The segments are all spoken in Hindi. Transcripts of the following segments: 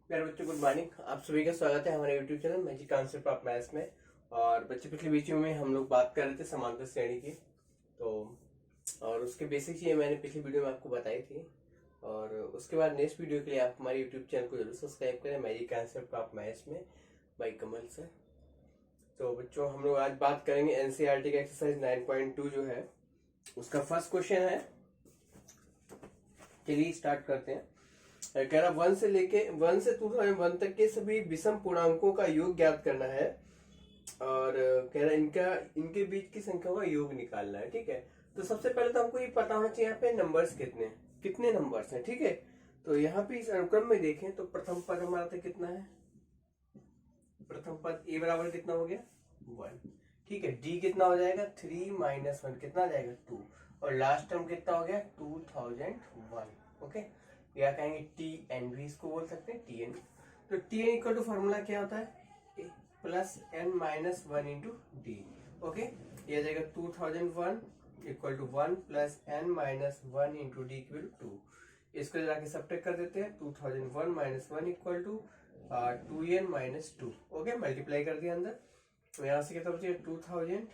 प्यारे बच्चों, गुड मॉर्निंग। आप सभी का स्वागत है हमारे YouTube channel magic concept of maths में। और बच्चे, पिछले वीडियो में हम लोग बात कर रहे थे समांतर श्रेणी की, तो और उसके बेसिक चीजें मैंने पिछली वीडियो में आपको बताई थी। और उसके बाद नेक्स्ट वीडियो के लिए आप हमारे यूट्यूब चैनल को जरूर सब्सक्राइब करें, मैजिक कॉन्सेप्ट ऑफ मैथ्स में बाई कमल सर। तो बच्चों, हम लोग आज बात करेंगे एनसीईआरटी का एक्सरसाइज 9.2 जो है उसका फर्स्ट क्वेश्चन है। चलिए स्टार्ट करते हैं। कह रहा 1 से 2001 तक के सभी विषम पूर्णांकों का योग ज्ञात करना है। और कह रहा इनके बीच की संख्या का योग निकालना है। ठीक है, तो सबसे पहले तो हमको ये पता होना चाहिए यहाँ पे नंबर्स कितने नंबर्स हैं। ठीक है, तो यहाँ पे इस अनुक्रम में देखें तो प्रथम पद हमारा तो कितना है, प्रथम पद ए बराबर कितना हो गया 1। ठीक है, डी कितना हो जाएगा 3 - 1 कितना आ जाएगा 2, और लास्ट टर्म कितना हो गया 2001। ओके, या कहेंगे टी एन भी इसको बोल सकते हैं, टी एन। तो T N equal to formula क्या होता है plus N minus 1 into D. Okay, ये आ जाएगा 2001 equal to 1 plus N minus 1 into D equal to 2। इसको जाके सब्ट्रैक्ट कर देते हैं। 2001 minus 1 equal to 2n minus 2। Okay, multiply कर दिया अंदर, तो यहाँ से कितना बचेगा 2000।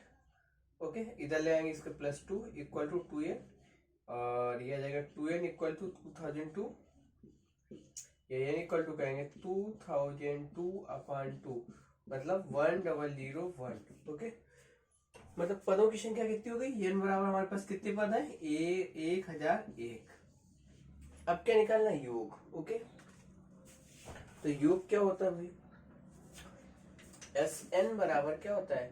ओके, इधर ले आएंगे इसका प्लस 2 इक्वल टू 2n, और ये आ जाएगा 2n इक्वल टू 2002। ये n इक्वल टू कहेंगे 2002/2, मतलब 1001। ओके, मतलब पदों की संख्या कितनी हो गई, n बराबर हमारे पास कितने पद है 1001। अब क्या निकालना है योग। ओके, तो योग क्या होता है भाई, एस एन बराबर क्या होता है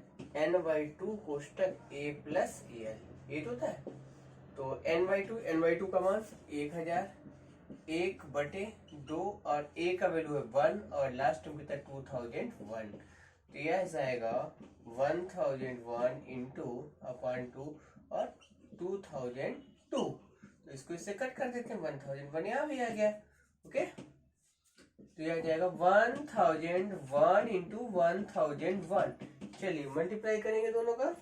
n/2 कोष्टक a प्लस al 8 होता है। तो n/2 का मान 1000, 1/2, और a का वैल्यू है 1, और लास्ट टर्म कितना 2001। तो यह जाएगा 1001 इंटू अपॉन 2 और 2002। तो इसको इससे कट कर देते हैं, 1001 यहाँ भी आ गया। ओके, तो यह जाएगा 1001 इंटू 1001। चलिए मल्टीप्लाई करेंगे दोनों का,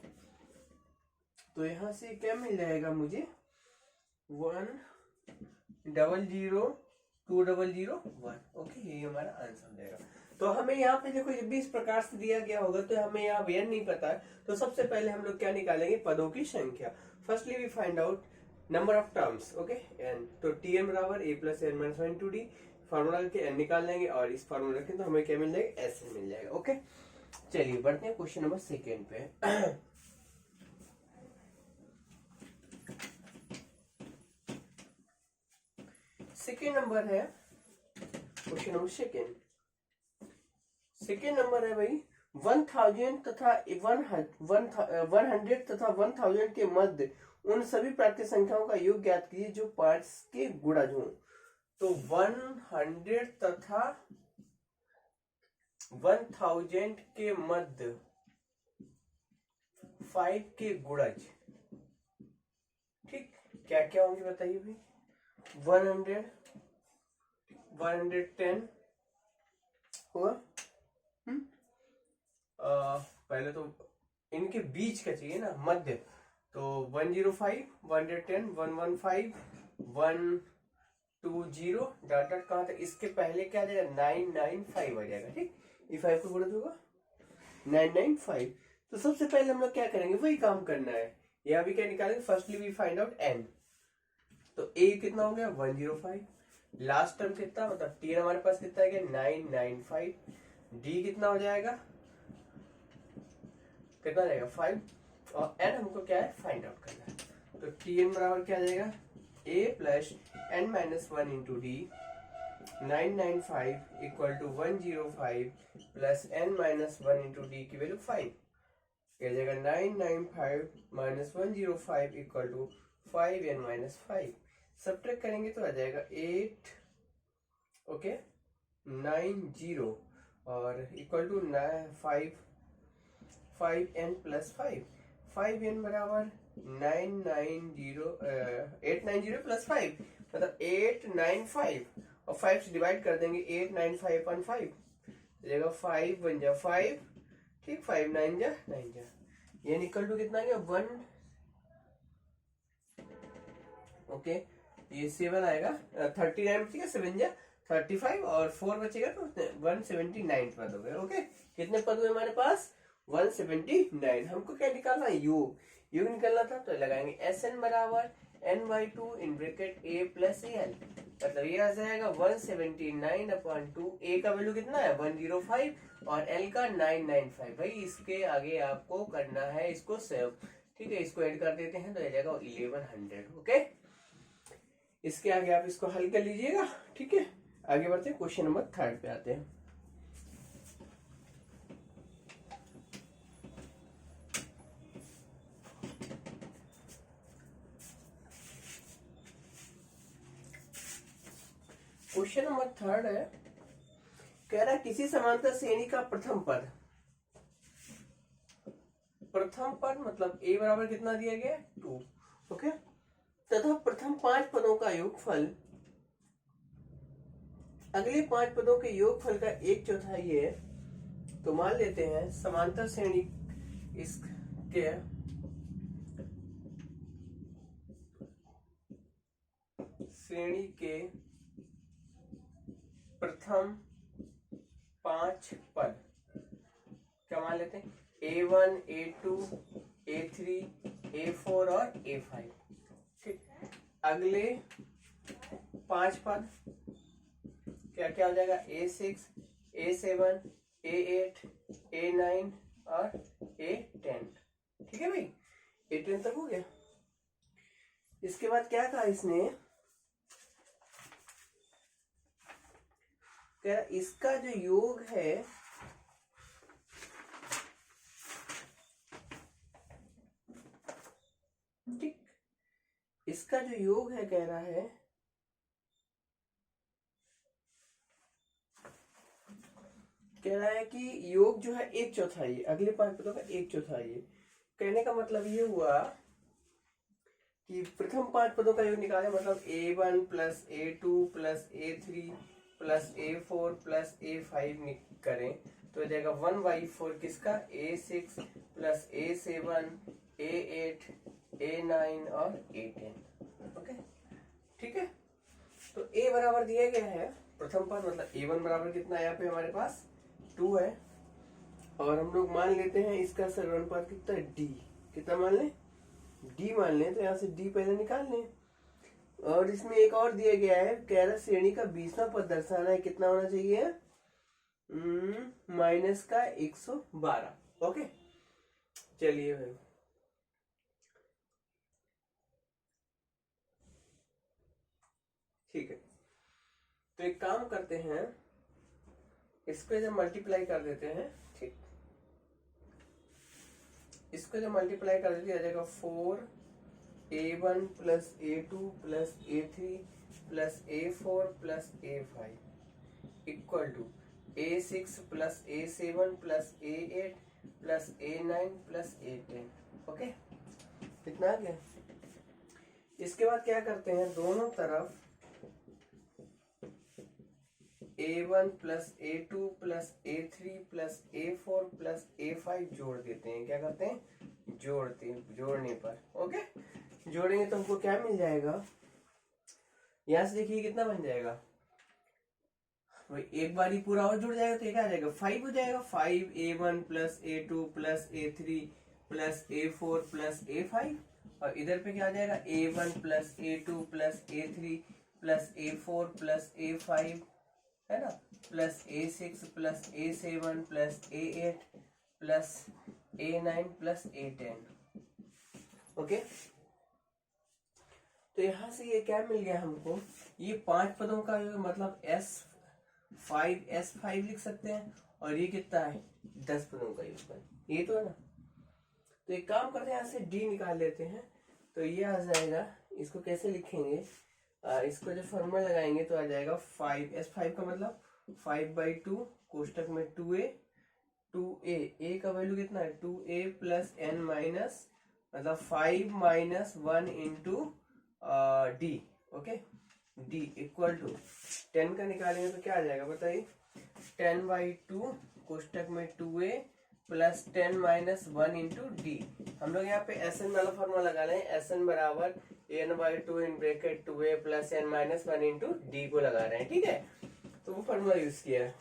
तो यहां से क्या मिल जाएगा मुझे 10020001। ओके, ये हमारा आंसर हो जाएगा। तो हमें यहाँ पे देखो जब भी इस प्रकार से दिया गया होगा तो हमें यहाँ n नहीं पता है, तो सबसे पहले हम लोग क्या निकालेंगे पदों की संख्या। Firstly we find out number of terms. Okay, n, तो tn बराबर a plus n minus 1 to D, formula के n निकाल लेंगे और इस फार्मूला रखें तो हमें क्या मिल जाएगा s मिल जाएगा। ओके, चलिए बढ़ते हैं क्वेश्चन नंबर सेकेंड पे। सेकेंड नंबर है क्वेश्चन नंबर सेकेंड नंबर है भाई 1000 तथा 100 तथा 1000 के मध्य उन सभी प्राकृतिक संख्याओं का योग ज्ञात कीजिए जो 5 के गुणज हो। तो 100 तथा 1000 के मध्य 5 के गुणज, ठीक, क्या क्या होंगे बताइए भाई। 100 110 हुआ, पहले तो इनके बीच का चाहिए ना मध्य, तो 105 110 115 120 डॉट डॉट कहां तक, इसके पहले क्या आ जाएगा 995 आ जाएगा। ठीक, ये 5 को गुणा होगा 995। तो सबसे पहले हम लोग क्या करेंगे, वही काम करना है। यहाँ भी क्या निकालेंगे, firstly we find out n। तो a कितना हो गया 105, लास्ट टर्म कितना मतलब t हमारे पास कितना है 995, d कितना हो जाएगा कितना जाएगा 5, और n हमको क्या है फाइंड आउट करना है। तो tn बराबर क्या आ जाएगा a plus n minus 1 into D, 995 equal to 105 plus n minus 1 into D की वैल्यू 5, क्या जाएगा 995 minus 105 equal to 5n minus 5। Subtract करेंगे तो आ जाएगा 8 ओके 90 और equal to 5n plus 5n बराबर 890 प्लस 5 मतलब 895, और 5 से डिवाइड कर देंगे 895/5 जाएगा 5 बन जा 5, ठीक, 5 9 जा 9 जा, ये इक्वल टू कितना गया 1। ओके, ये 7 आएगा 39 बचेगा 7 जा 35 और 4 बचेगा तो 179 पद हो गए। ओके, कितने पद हुए हमारे पास? 179। हमको क्या निकालना है? योग। योग निकालना था तो लगाएंगे SN बराबर n/2 in bracket a plus AL, मतलब ये आ जाएगा 179/2। a का वैल्यू कितना है? 105 और l का 995। भाई इसके आगे आपको करना है इसको सेव, ठीक है। इसको ऐड कर देते हैं तो आ जाएगा 1100। ओके, इसके आगे आप इसको हल कर लीजिएगा, ठीक है। आगे बढ़ते हैं, क्वेश्चन नंबर 3 पे आते हैं। क्वेश्चन नंबर 3 है, कह रहा है किसी समांतर श्रेणी का प्रथम पद मतलब a बराबर कितना दिया गया है? 2। ओके, तथा प्रथम 5 पदों का योगफल अगले 5 पदों के योगफल का 1/4 है, तो मान लेते हैं समांतर श्रेणी इसके प्रथम 5 पद क्या मान लेते हैं? A1, A2, A3, A4 और A5। ठीक, अगले 5 पद क्या क्या हो जाएगा? A6, A7, A8, A9 और A10। ठीक है भाई, A10 तक हो गया। इसके बाद क्या कहा इसने? क्या इसका जो योग है ठीक, इसका जो योग है कह रहा है कि योग जो है 1/4, अगले 5 पदों का 1/4। कहने का मतलब ये हुआ कि प्रथम 5 पदों का योग निकाले, मतलब A1 plus A2 plus A3 plus A4 plus A5 करें तो जाएगा 1/4 किसका? A6 plus A7 A8 A9 और A10। ओके, ठीक है। तो A बराबर दिया गया है प्रथम पद, मतलब A1 बराबर कितना है यहाँ पे हमारे पास? 2 है। और हम लोग मान लेते हैं इसका सर्वण पद कितना है? D। कितना मान लें? D मान लें, तो यहाँ से D पहले निकाल लें। और इसमें एक और दिया गया है, कह रहा श्रेणी का 20वां पद दर्शाना है, कितना होना चाहिए? माइनस का 112। ओके, चलिए भाई, ठीक है। तो एक काम करते हैं, इसको जब मल्टीप्लाई कर देते हैं, ठीक, इसको जब मल्टीप्लाई कर देते आ जाएगा 4A1 plus A2 plus A3 plus A4 plus A5 equal to A6 plus A7 plus A8 plus A9 plus A10। Okay, कितना आ गया? इसके बाद क्या करते हैं, दोनों तरफ A1 plus A2 plus A3 plus A4 plus A5 जोड़ देते हैं। क्या करते हैं? जोड़ते हैं। जोड़ने पर ओके, जोड़ेंगे तो हमको क्या मिल जाएगा? यहां से देखिए कितना बन जाएगा भाई, एक बार ही पूरा और जुड़ जाएगा तो क्या आ जाएगा? 5 हो जाएगा। 5A1 plus A2 plus A3 plus A4 plus A5, और इधर पे क्या आ जाएगा? A1 plus A2 plus A3 plus A4 plus A5 है ना, plus A6 plus A7 plus A8 plus A9 plus A10। Okay, तो यहां से ये क्या मिल गया हमको? ये 5 पदों का मतलब S5 लिख सकते हैं, और ये कितना है? 10 पदों का योग, ये तो है ना। तो एक काम करते हैं, यहाँ से D निकाल लेते हैं, तो ये आ जाएगा। इसको कैसे लिखेंगे? इसको जब फॉर्मूला लगाएंगे तो आ जाएगा 5, S5 का मतलब 5/2 कोष्टक में 2a a का वैल्यू कितना है? 2a प्लस n माइनस, मतलब 5 minus 1 into d। Okay, d equal to 10 का निकालेंगे तो क्या आ जाएगा बताइए? 10/2 कोष्टक में 2a plus 10 minus 1 into D. हम लोग यहाँ पे SN वाला फॉर्मूला लगा रहे हैं, SN बराबर n/2 in bracket 2a plus n minus 1 into D को लगा रहे हैं, ठीक है। वो फॉर्मूला यूज किया है।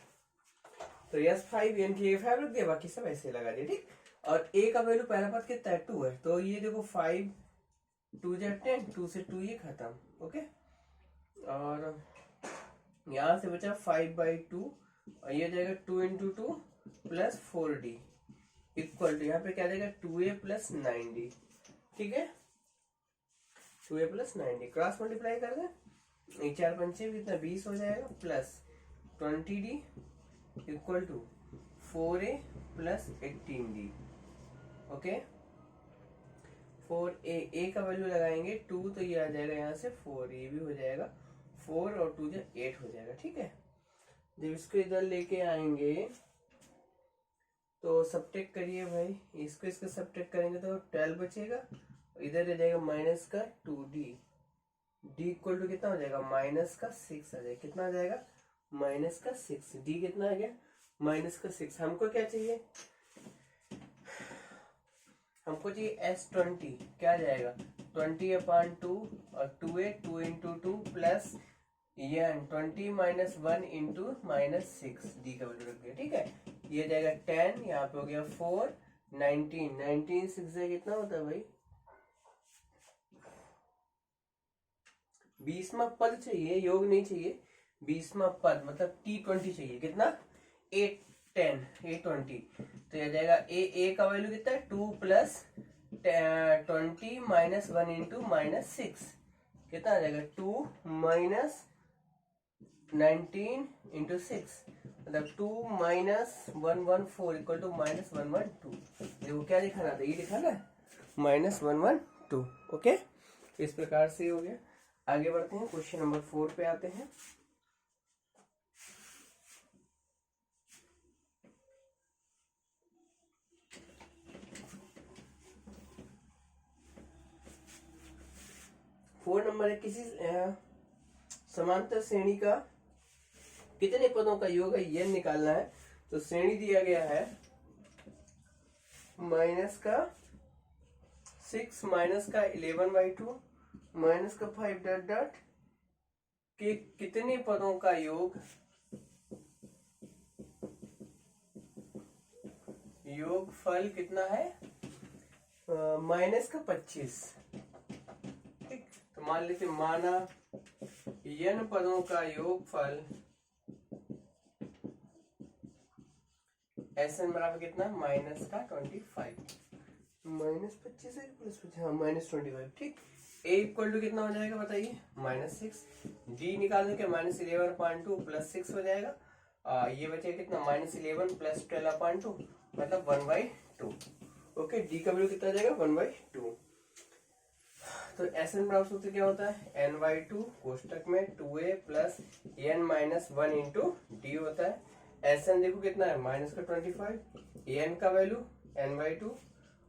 तो यस 5 n की 5 रख दिया, बाकी सब ऐसे लगा दिया, ठीक। और a का वैल्यू पहला पद कितना है 2 है, तो ये देखो 5 2 जा 10, 2 से 2 ये खत्म, ओके। और यहाँ से बचा 5/2 और ये जाएगा 2 × 2 प्लस 4d इक्वल टू यहाँ पे क्या देगा 2a प्लस 9d, ठीक है। 2a plus 9d cross multiply कर दें, 4 पंचे कितना 20 हो जाएगा, plus 20d equal to 4a plus 18d, okay. 4a का वैल्यू लगाएंगे 2 तो ये आ जाएगा यहाँ से 4, ये भी हो जाएगा 4 और 2 जो 8 हो जाएगा, ठीक है। जब इसको इधर लेके आएंगे तो सब्ट्रैक्ट करिए भाई, इसको सब्ट्रैक्ट करेंगे तो 12 बचेगा, इधर रह जाएगा माइनस का 2d, d इक्वल टू कितना हो जाएगा माइनस का 6 आ जाएगा, कितना आ जाएगा माइनस का 6, d कितना आ गया माइनस का 6। हमको क्या चाहिए, हमको चाहिए s20, क्या आ जाएगा 20/2 और 2a 2 × 2 plus n 20 minus 1 into minus 6, D का वैल्यू रख दिया, ठीक है। ये जाएगा 10, यहाँ पे हो गया 4 19 19 6 से कितना होता है भाई 20वां पद चाहिए, योग नहीं चाहिए, 20वां पद मतलब t20 चाहिए, कितना 8 10 820, तो ये जाएगा a का वैल्यू कितना है 2 प्लस 20 माइनस 1 इंटू माइनस 6, कितना आ जाएगा 2 माइनस 19 इंटू 6, मतलब 2 माइनस 114 इक्वल टू माइनस 112। देखो क्या दिखाना था, ये दिखाना है माइनस 112, ओके। इस प्रकार से हो गया। आगे बढ़ते हैं, क्वेश्चन नंबर 4 पे आते हैं। फोर नंबर है, किसी समांतर श्रेणी का कितने पदों का योग है यह निकालना है। तो श्रेणी दिया गया है माइनस का 6 माइनस का 11/2 माइनस का 5 डॉट डॉट के कितने पदों का योग फल कितना है माइनस का 25, ठीक। तो मान लेते माना n पदों का योगफल Sn बराबर कितना माइनस का 25, माइनस 25 है प्लस 25, हाँ माइनस 25, ठीक। a इक्वल टू कितना हो जाएगा बताइए माइनस 6, d निकालने के माइनस 11/2 प्लस 6 हो जाएगा, ये बचेगा कितना माइनस 11 प्लस 12/2 मतलब 1/2, ओके। d का वैल्यू कितना जाएगा 1/2। तो Sn बराबर सूत्र क्या होता है n/2 कोष्टक में 2a plus n minus 1 into D होता है। Sn देखो कितना है माइनस का 25, n का वैल्यू n/2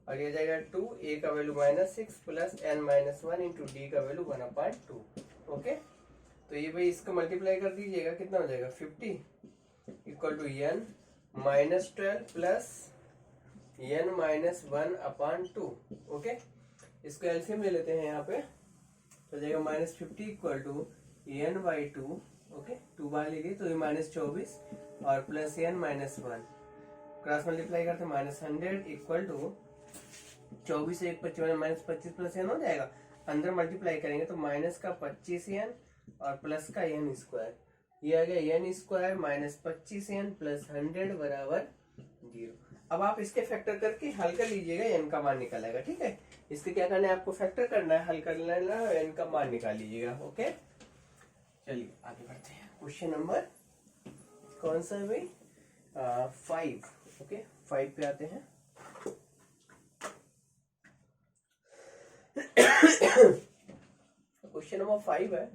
और ये जाएगा 2, a का value minus 6 plus n minus 1 into D का वैल्यू 1/2, ओके। तो ये भाई इसको मल्टीप्लाई कर दीजिएगा, कितना हो जाएगा 50 equal to n minus 12 plus n minus 1/2, okay. इसको एलसीएम ले लेते हैं यहाँ पे, तो जाएगा minus 50 equal to n/2, okay. 2 बार लीजिए तो ये माइनस 24 और plus n minus 1, cross multiply करते हैं माइनस 100 इक्वल टू 24 से 1 25 माइनस 25 प्लस n हो जाएगा, अंदर मल्टीप्लाई करेंगे तो माइनस का 25n और प्लस का n स्क्वायर, ये आ गया n square minus 25n plus 100 बराबर 0। अब आप इसके फैक्टर करके हल कर लीजिएगा, n का मान निकल आएगा, ठीक है। इसके क्या करना है आपको फैक्टर करना है, हल करना है, n का मान निकाल लीजिएगा, ओके। चलिए आगे बढ़ते हैं, क्वेश्चन नंबर कौन सा है भाई 5, ओके 5 पे आते हैं। क्वेश्चन नंबर 5 है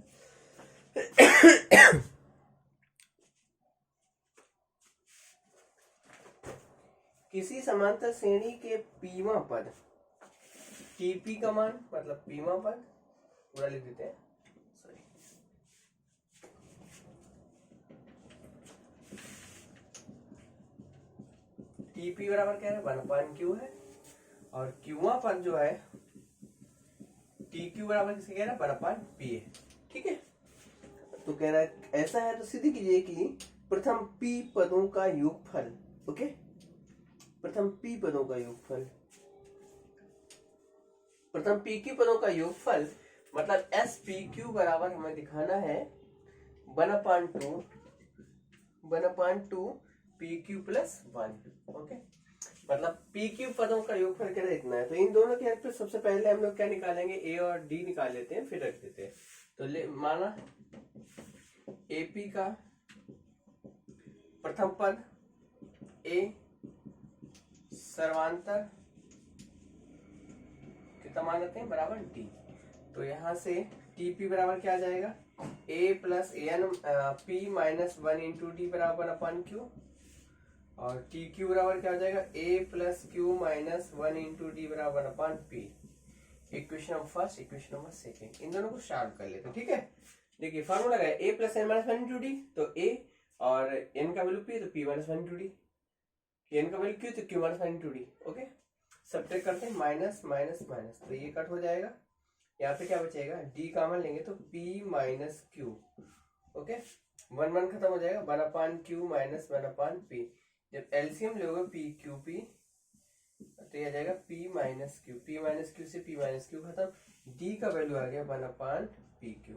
किसी समांतर श्रेणी के पीवां पद टीपी का मान मतलब पीवां पद पूरा लिख देते हैं, सॉरी टीपी बराबर क्या है 1/q है, और क्यूवां पद जो है टी क्यू बराबर किसके कह रहा है 1/p है, ठीक है। तो कह रहा है ऐसा है तो सीधी कीजिए कि प्रथम p पदों का योगफल, ओके, प्रथम p पदों का योगफल, प्रथम pq पदों का योगफल मतलब SPQ बराबर हमें दिखाना है 1/2 PQ प्लस 1, ओके। मतलब PQ पदों का योगफल क्या इतना है, तो इन दोनों के हेल्प से सबसे पहले हम लोग क्या निकालेंगे, A और D निकाल लेते हैं, फिर रख देते हैं। तो माना AP का प्रथम पद A सर्वांतर कितना मान लेते हैं, बराबर D। तो यहां से TP बराबर क्या आ जाएगा, A plus AN P minus 1 into D बराबर 1/Q, और TQ बराबर क्या हो जाएगा, A plus Q minus 1 into D बराबर 1/P। Equation number first, equation number second, इन दोनों को सॉल्व कर लेते हैं, ठीक है। देखिए फॉर्मूला है A plus N minus 1 into D, तो A और N का वैल्यू P, तो P minus 1 into D, N का वैल्यू Q, तो Q minus 1 into D, okay. Subtract करते हैं, माइनस माइनस माइनस, तो ये कट हो जाएगा, यहाँ पे क्या बचेगा, D कॉमन लेंगे तो P माइनस Q, ओके। 1 खत्म हो जाएगा, 1/Q माइनस 1/P। जब एलसीएम लोगे PQP तो ये आ जाएगा P minus Q, P minus Q से P माइनस Q खत्म, D का वैल्यू आ गया 1/PQ,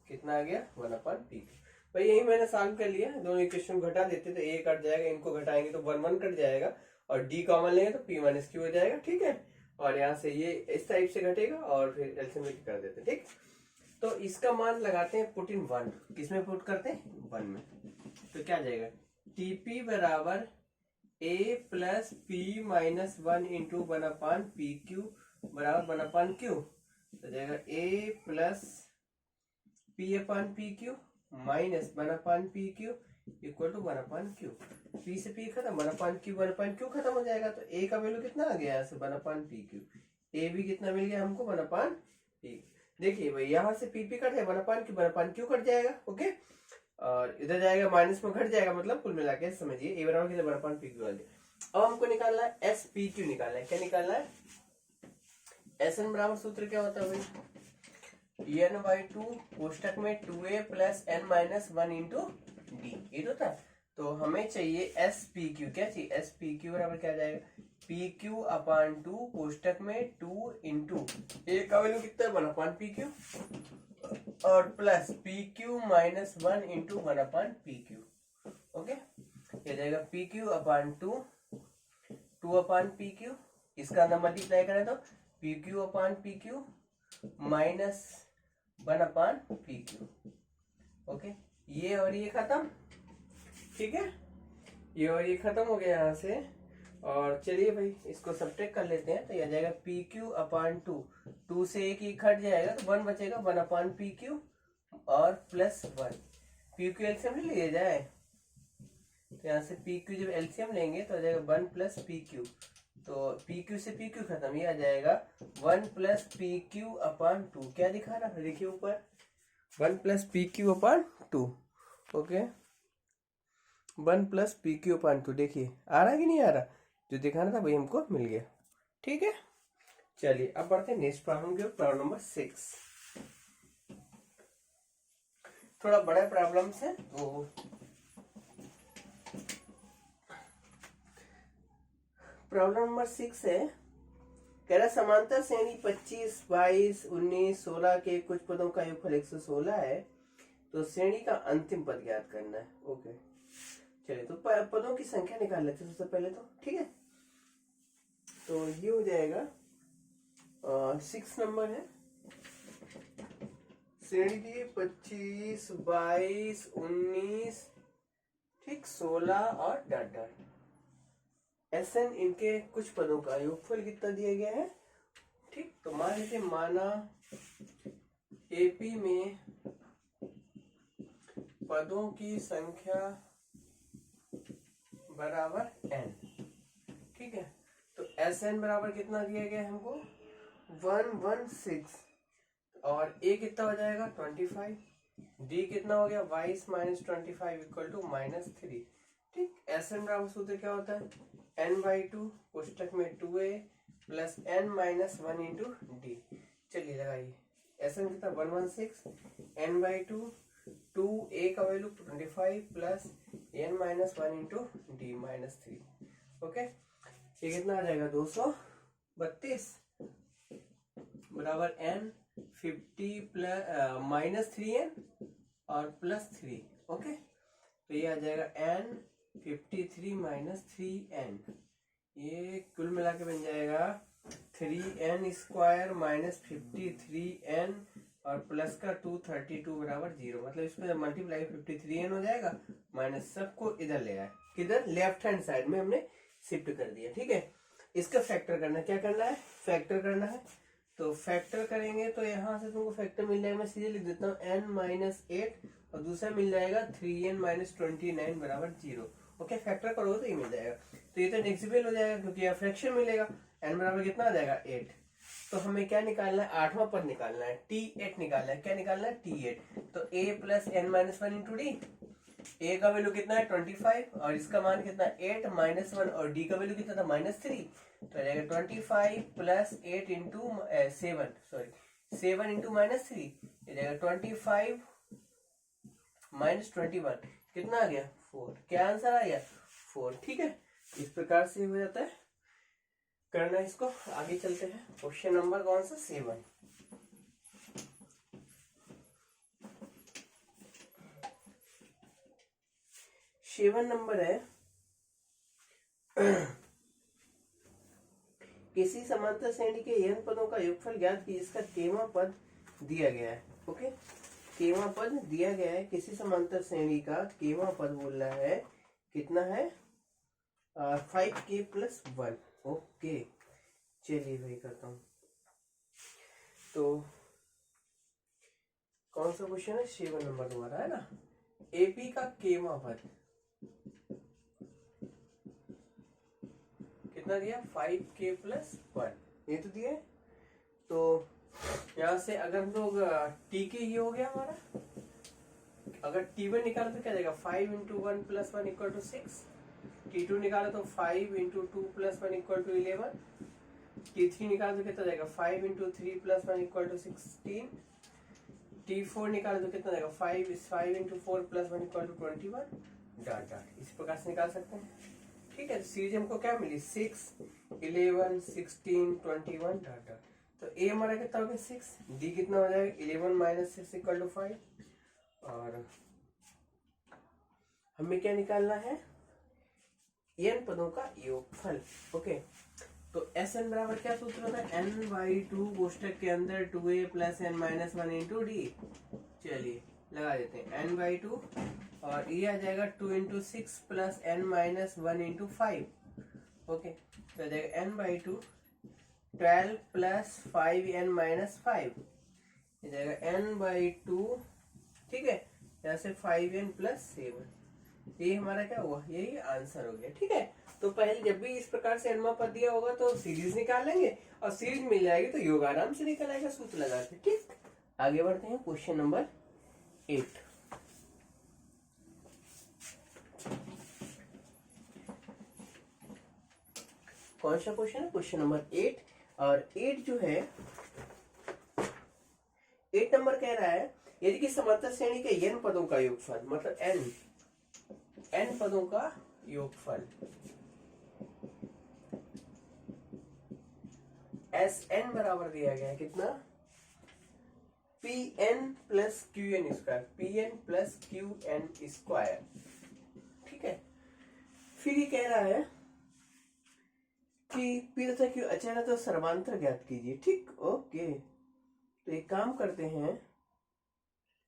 कितना आ गया, 1/PQ। भाई यही मैंने सॉल्व कर लिया, दोनों इक्वेशन घटा देते तो A कट जाएगा, इनको घटाएंगे तो 1 कट जाएगा, और D कॉमन लेंगे तो P माइनस Q हो जाएगा, ठीक है। और यहाँ से ये इस टाइप से घटेगा और फिर एलसीएम कर देते, ठीक। तो इसका मान लगाते हैं, पुट इन 1, किसमें पुट करते हैं, 1 में, तो क्या जाएगा, TP बराबर A plus P minus 1 into 1/PQ बराबर 1/Q, तो जाएगा A plus P/PQ minus 1/PQ equal to 1/Q। P से P खत्म, 1/Q खत्म हो जाएगा, तो A का वैल्यू कितना आ गया यहाँ से 1/PQ, A भी कितना मिल गया हमको 1/P। देखिए भाई यहाँ से PP कट है, 1/Q कट जाएगा, ओके, और इधर जाएगा माइनस में घट जाएगा, मतलब कुल मिला के समझिए A बराबर कितना 1/PQ आ गया। अब हमको निकालना है SPQ, निकालना है, क्या निकालना है, SN बराबर सूत्र क्या होता है भाई, N/2 कोष्टक में 2A plus N minus 1 into D, ये तो था। तो हमें चाहिए SPQ, क्या चाहिए, SPQ बराबर क्या जाएगा, PQ/2 कोष्टक में 2 इंटू A का वैल्यू कितना है 1/PQ, और plus PQ minus 1 into 1/PQ, okay. क्या जाएगा PQ/2 2/PQ, इसका अंदर मल्टीप्लाई करें तो PQ/PQ माइनस 1/PQ, ओके। ये और ये खत्म, ठीक है, ये और ये खत्म हो गया यहाँ से। और चलिए भाई इसको सब्ट्रैक्ट कर लेते हैं, तो यह जाएगा PQ/2, 2 से 1 ही कट जाएगा तो 1 बचेगा, 1/PQ और प्लस 1, PQ एलसीएम ले लिया जाए, तो यहाँ से PQ जब एलसीएम लेंगे तो आ जाएगा 1 प्लस PQ, तो PQ से PQ खत्म, ये आ जाएगा 1 प्लस PQ/2, क्या दिखा रहा है, देखिए ऊपर 1 plus PQ/2, okay, 1 plus PQ/2, देखिए आ रहा है कि नहीं आ रहा, जो दिखाना था वही हमको मिल गया, ठीक है। चलिए अब बढ़ते हैं नेक्स्ट प्रॉब्लम के, प्रॉब्लम नंबर 6, थोड़ा बड़ा प्रॉब्लम है, तो प्रॉब्लम नंबर 6 है, कह रहा समांतर श्रेणी 25, 22, 19, 16 के कुछ पदों का योगफल 116 है, तो श्रेणी का अंतिम पद ज्ञात करना है, ओके। चलिए तो पदों की संख्या निकाल लेते हैं सबसे पहले, तो ठीक है, तो ये हो जाएगा 6 नंबर है, श्रेणी दी 25, 22, 19, ठीक, 16 और डॉट डॉट, SN इनके कुछ पदों का योगफल कितना दिया गया है, ठीक। तो मान लीजिए, माना AP में पदों की संख्या बराबर N, ठीक है, तो SN बराबर कितना दिया गया है हमको 116, और A कितना हो जाएगा 25, D कितना हो गया 22 माइनस 25 इक्वल टू -3, ठीक। SN बराबर सूत्र क्या होता है, N/2 कोष्टक में 2A plus N minus 1 into D, चलिए लगाइए, SN कितना 116, N/2 2a का value 25 plus n minus 1 into D minus 3। Okay, ये कितना आ जाएगा 232 बराबर n 50 प्लस माइनस 3n और प्लस 3। ओके, तो ये आ जाएगा n 53 माइनस 3n, ये कुल मिला के बन जाएगा 3n स्क्वायर माइनस 53n और प्लस का 232 बराबर 0। मतलब इसमें मल्टीप्लाई 53n हो जाएगा, माइनस सबको इधर ले आए, किधर लेफ्ट हैंड साइड में हमने शिफ्ट कर दिया। ठीक है, इसका फैक्टर करना, क्या करना है, फैक्टर करना है। तो फैक्टर करेंगे तो यहाँ से तुमको फैक्टर मिल जाएगा, मैं सीधे लिख देता हूँ n माइनस 8 और दूसरा मिल जाएगा 3n माइनस 29 बराबर 0। ओके, फैक्टर करोगे तो ये मिल जाएगा, तो ये तो नेक्सिबल हो जाएगा क्योंकि यह फ्रैक्शन मिलेगा। n बराबर कितना आ जाएगा 8। तो हमें क्या निकालना है, 8वां पद निकालना है, t8 निकालना है। क्या निकालना है, t8। तो a plus n minus 1 into D, a का वैल्यू कितना है 25 और इसका मान कितना है 8 माइनस 1 और d का वैल्यू कितना था -3, तो आ जाएगा 25 प्लस 8 इंटू 7 इंटू -3, ये जाएगा 25 माइनस 21, कितना आ गया 4। क्या आंसर आ गया 4। ठीक है, इस प्रकार से हो जाता है करना। इसको आगे चलते हैं, क्वेश्चन नंबर कौन सा 7। नंबर है किसी समांतर श्रेणी के n पदों का योगफल ज्ञात कीजिए, इसका केवा पद दिया गया है। ओके, केवा पद दिया गया है, किसी समांतर श्रेणी का केवा पद बोल रहा है, कितना है 5k प्लस 1। ओके, चलिए भाई करता हूं। तो कौन सा क्वेश्चन है, 7 नंबर तुम्हारा है ना। एपी का केवा पद कितना दिया, 5k प्लस 1, ये तो दिया है। तो यहां से अगर हम लोग टी के, ये हो गया हमारा, अगर t1 निकाले तो क्या जाएगा 5 into 1 plus 1 equal to 6, t2 निकाले तो 5 into 2 plus 1 equal to 11, t3 निकाले तो कितना जाएगा 5 into 3 plus 1 equal to 16, t4 निकाले तो कितना जाएगा 5 into 4 plus 1 equal to 21, dot dot इस प्रकार से निकाल सकते हैं। ठीक है, तो सीरीज हमको क्या मिली 6 11 16 21 डॉट डॉट। तो a हमारा कितना हो गया 6, d कितना हो जाएगा 11 माइनस 6 इक्वल टू 5, और हमें क्या निकालना है n पदों का योगफल। ओके, तो Sn बराबर क्या सूत्र होता है, n/2 कोष्टक के अंदर 2a plus n minus 1 into D. चलिए लगा देते हैं n/2 और ये आ जाएगा 2 into 6 plus n minus 1 into 5। Okay, तो आ जाएगा n/2 12 प्लस 5n माइनस 5, ये जाएगा n/2। ठीक है, यहाँ से 5n प्लस 7, ये हमारा क्या हुआ, यही आंसर हो गया। ठीक है, तो पहले जब भी इस प्रकार से n पद दिया होगा तो सीरीज निकाल लेंगे और सीरीज मिल जाएगी तो योग आराम से निकल आएगा सूत्र लगा के। ठीक, आगे बढ़ते हैं, क्वेश्चन नंबर 8। कौन सा क्वेश्चन है, क्वेश्चन नंबर 8। और 8 जो है 8 नंबर कह रहा है यदि कि समांतर श्रेणी के n पदों का योगफल, मतलब n पदों का योगफल Sn बराबर दिया गया है कितना, Pn plus Qn square, Pn plus Qn square. ठीक है, फिर ये कह रहा है कि P तथा Q अचर है तो सर्वांतर ज्ञात कीजिए। ठीक, ओके, तो एक काम करते हैं,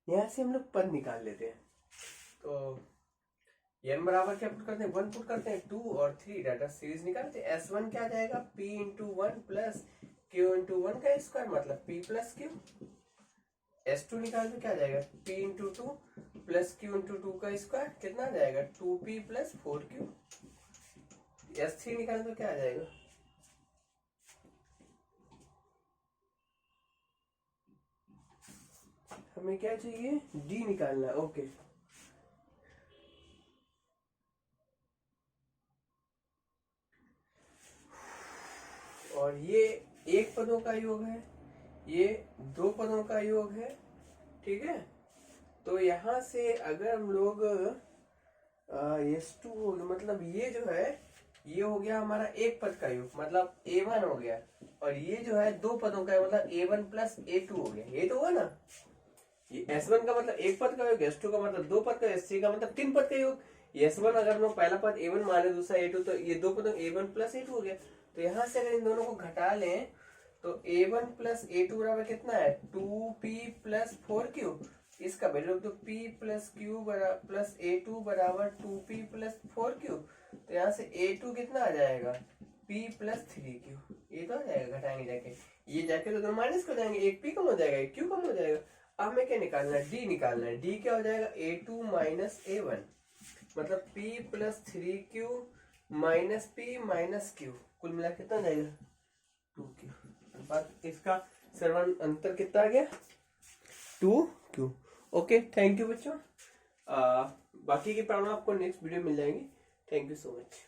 यहां से हम लोग पद निकाल लेते हैं। तो n बराबर क्या पुट करते हैं, 1 पुट करते हैं, 2 और 3 डाटा सीरीज निकालते हैं। S1 क्या जाएगा P into 1 plus Q into 1 का स्क्वायर, मतलब P प्लस Q। S2 निकाल तो क्या जाएगा P into 2 plus Q into 2 का स्क्वायर, कितना आ जाएगा 2P प्लस 4Q। S3 निकाल तो क्या आ जाएगा, हमें क्या चाहिए D निकालना है। ओके, और ये एक पदों का योग है, ये 2 पदों का योग है। ठीक है, तो यहाँ से अगर हम लोग S2 हो गया, मतलब ये जो है ये हो गया हमारा एक पद का योग, मतलब A1 हो गया, और ये जो है दो पदों का है, मतलब A1 प्लस A2 हो गया, ये तो हुआ ना। ये S1 का मतलब एक पद का योग, S2 का मतलब दो पद का, S3 का मतलब तीन पद का योग। S1 अगर हम लोग पहला पद A1 माने, दूसरा A2, तो ये दो पदों A1 प्लस A2 हो गया। तो यहाँ से अगर इन दोनों को घटा लें तो A1 प्लस A2 बराबर कितना है, 2P प्लस 4Q। इसका वैल्यू तो P plus Q plus A2 बराबर 2P प्लस 4Q। तो यहाँ से A2 कितना आ जाएगा, P प्लस 3Q। ये तो आ जाएगा, घटाएंगे जाके, ये जाके तो दोनों माइनस कर जाएंगे, एक P कम हो जाएगा, एक Q कम हो जाएगा। अब हमें क्या निकालना है, D निकालना है। D क्या हो जाएगा, A2 माइनस A1, मतलब P plus 3Q minus P minus Q, कुल मिला कितना आ जाएगा, 2Q। बात इसका सर्वन अंतर कितना आ गया, 2Q। ओके, थैंक यू बच्चों। बाकी की प्रॉब्लम आपको नेक्स्ट वीडियो मिल जाएंगी। Thank you so much.